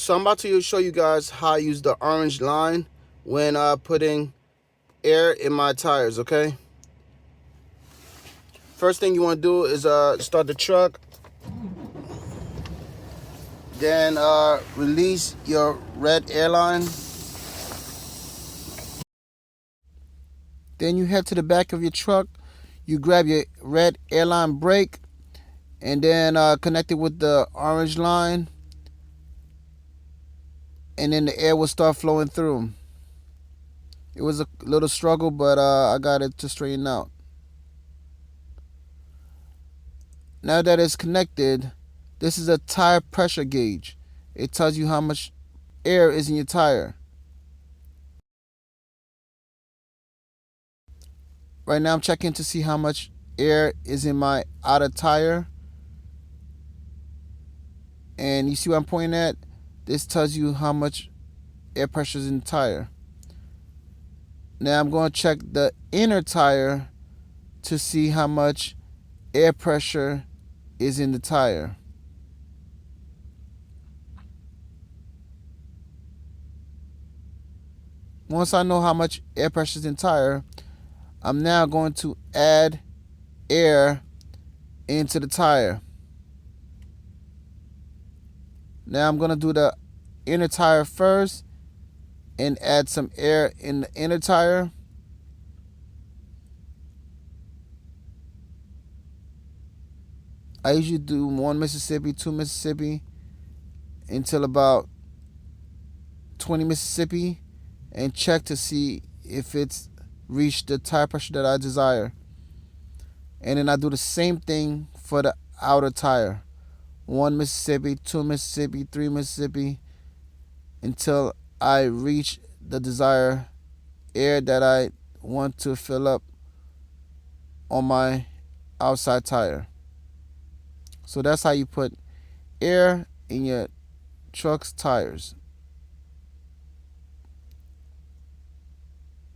So I'm about to show you guys how I use the orange line when putting air in my tires, okay? First thing you want to do is start the truck. Then release your red airline. Then you head to the back of your truck. You grab your red airline brake and then connect it with the orange line. And then the air will start flowing through. It was a little struggle, but I got it to straighten out. Now that it's connected, this is a tire pressure gauge. It tells you how much air is in your tire. Right now I'm checking to see how much air is in my outer tire. And you see what I'm pointing at? This tells you how much air pressure is in the tire. Now I'm going to check the inner tire to see how much air pressure is in the tire. Once I know how much air pressure is in the tire, I'm now going to add air into the tire. Now I'm going to do the inner tire first and add some air in the inner tire. I usually do 1 Mississippi, 2 Mississippi until about 20 Mississippi and check to see if it's reached the tire pressure that I desire. And then I do the same thing for the outer tire. 1 Mississippi, 2 Mississippi, 3 Mississippi until I reach the desired air that I want to fill up on my outside tire. So that's how you put air in your truck's tires.